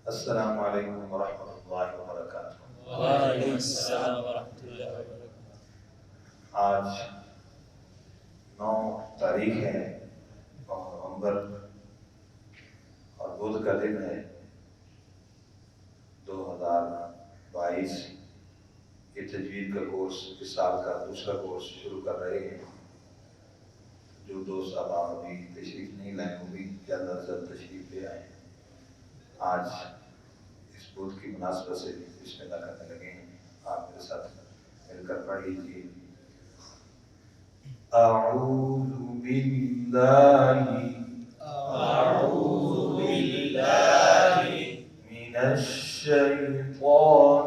السلام علیکم ورحمۃ اللہ وبرکاتہ۔ وعلیکم السلام ورحمۃ اللہ وبرکاتہ۔ آج 9 تاریخ ہے 9 نومبر اور بدھ کا دن ہے 2022۔ یہ تجوید کا کورس اس سال کا دوسرا کورس شروع کر رہے ہیں۔ جو دوست احباب ابھی تشریف نہیں لائے وہ بھی جلد از جلد تشریف لے آئے۔ آج اس بدھ کی مناسبت سے بسم اللہ کرنے لگے ہیں۔ آپ میرے ساتھ مل کر پڑھ لیجیے۔ اعوذ باللہ من الشیطان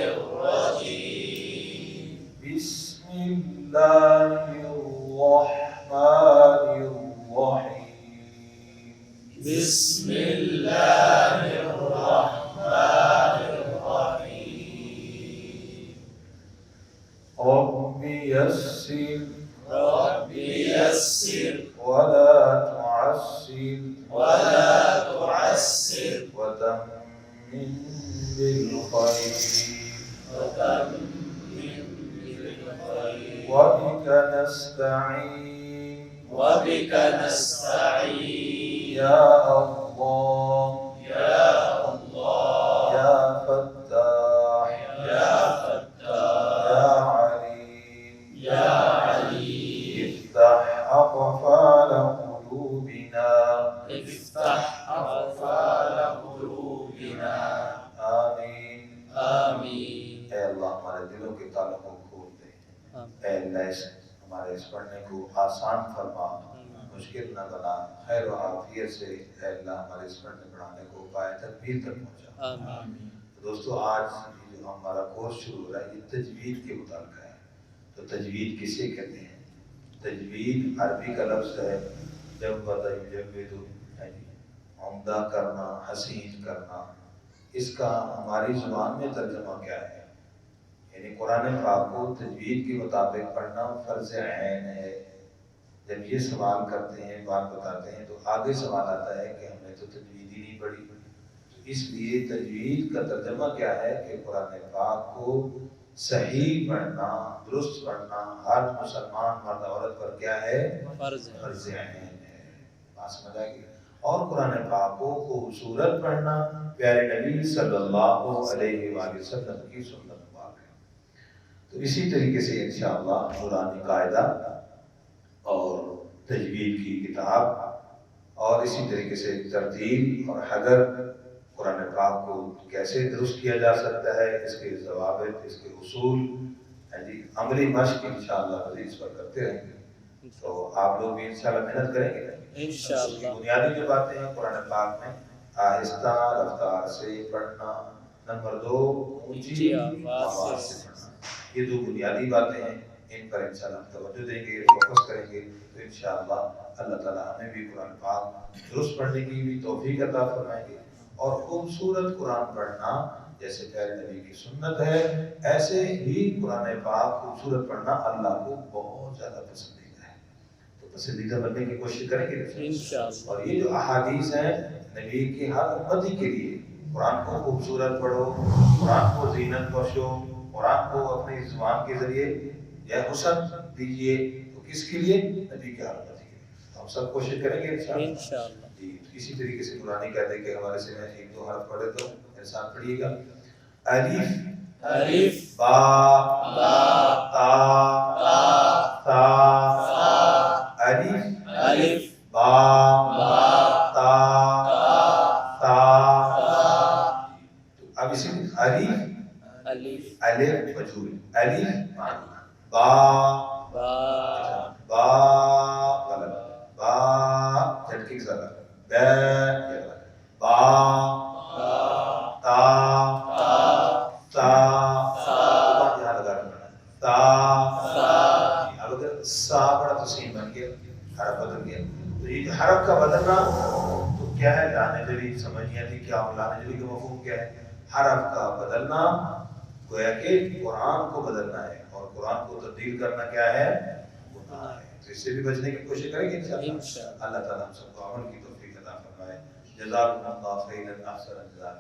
الرجیم بسم اللہ الرحمن الرحیم بسم اللہ الرحمن الرحیم۔ رب یسر رب یسر ولا تعسر ولا تعسر وتمم بالخير وتمم بالخير وبك نستعين وبك نستعين يا الله يا الله يا فتاح يا فتاح يا عليم يا عليم افتح أقفال قلوبنا افتح أقفال قلوبنا آمين۔ آمين۔ اے اللہ ہمارے دلوں کے تالوں کو کھول دے۔ اے اللہ ہمارے اس پڑھنے کو آسان فرما، مشکل نہ بنا، خیر و عافیت سے اے اللہ ہمارے اس پڑھنے پڑھانے کو پائے تکمیل تک پہنچا۔ آمین۔ دوستو آج جو ہمارا کورس شروع ہو رہا ہے یہ تجوید کے متعلق ہے۔ تو تجوید کسے کہتے ہیں؟ تجوید عربی کا لفظ ہے جود یجود، عمدہ کرنا، حسین کرنا۔ اس کا ہماری زبان میں ترجمہ کیا ہے؟ یعنی قرآن پاک کو تجوید کے مطابق پڑھنا فرض عین ہے۔ جب یہ سوال کرتے ہیں، بات بتاتے ہیں، تو آگے سوال آتا ہے کہ ہم نے تو تجوید ہی نہیں پڑھی۔ تو اس لیے تجوید کا ترجمہ کیا ہے کہ قرآن پاک کو صحیح پڑھنا، درست پڑھنا ہر مسلمان مرد عورت پر کیا ہے؟ فرض عین ہے۔ بات سمجھ آئے گی؟ اور قرآن پاک کو خوبصورت پڑھنا پیارے نبی صلی اللہ علیہ وآلہ وسلم کی سنت مبارک ہے۔ تو اسی طریقے سے انشاءاللہ نورانی قاعدہ اور تجوید کی کتاب اور اسی طریقے سے ترتیل اور حدر، قرآن پاک کو کیسے درست کیا جا سکتا ہے، اس کے ضوابط، اس کے اصول، عملی مشق انشاءاللہ مزید اس پر کرتے رہیں گے۔ تو آپ لوگ بھی انشاءاللہ محنت کریں گے انشاءاللہ۔ بنیادی جو باتیں ہیں قرآن پاک میں آہستہ رفتار سے پڑھنا، نمبر 2 اونچی آواز سے پڑھنا، یہ 2 بنیادی باتیں ہیں۔ ان پر انشاءاللہ ہم توجہ دیں گے، فوکس کریں گے، تو انشاءاللہ اللہ تعالیٰ ہمیں بھی قرآن پاک درست پڑھنے کی بھی توفیق عطا فرمائیں گے۔ اور خوبصورت قرآن پڑھنا جیسے پیارے نبی کی سنت ہے، ایسے ہی قرآن پاک خوبصورت پڑھنا اللہ کو بہت زیادہ پسندیدہ ہے۔ تو پسندیدہ بننے کی کوشش کریں گے انشاءاللہ۔ اور یہ جو احادیث ہیں نبی کے ہر امتی کے لیے، قرآن کو خوبصورت پڑھو، قرآن کو زینت بخشو، قرآن کو اپنی زبان کے ذریعے یا حسن دیجئے، تو کس کے لیے؟ نبی کے ہر امتی کے لیے۔ تو ہم سب کوشش کریں گے انشاءاللہ۔ جی اسی طریقے سے قرآن کہتے ہیں کہ ہمارے سے میں 1-2 حرف پڑھے تو میرے ساتھ پڑھیے گا۔ الف الف با با تا تا تا تا الف الف با با تا تا تا۔ تو اب اسی الف الف الف مجهول، الف با با با غلط، با جھٹکے کے ساتھ با با تا تا یہاں لگا رہنا تا۔ اب اگر سا پڑا تو سین بن گیا، حرف بدل گیا۔ تو یہ حرف کا بدلنا تو کیا ہے؟ لانے جلی سمجھ نہیں آتی کیا لانے جلی کا مفہوم کیا ہے؟ حرف کا بدلنا گویا کہ قرآن کو بدلنا ہے، اور قرآن کو تبدیل کرنا کیا ہے؟ گناہ ہے. تو اس سے بھی بچنے کی کوشش کریں گے انشاءاللہ. انشاءاللہ. اللہ تعالیٰ ہم سب کو عمل کی توفیق عطا فرمائے. جزاکم اللہ خیرا احسن الجزاء.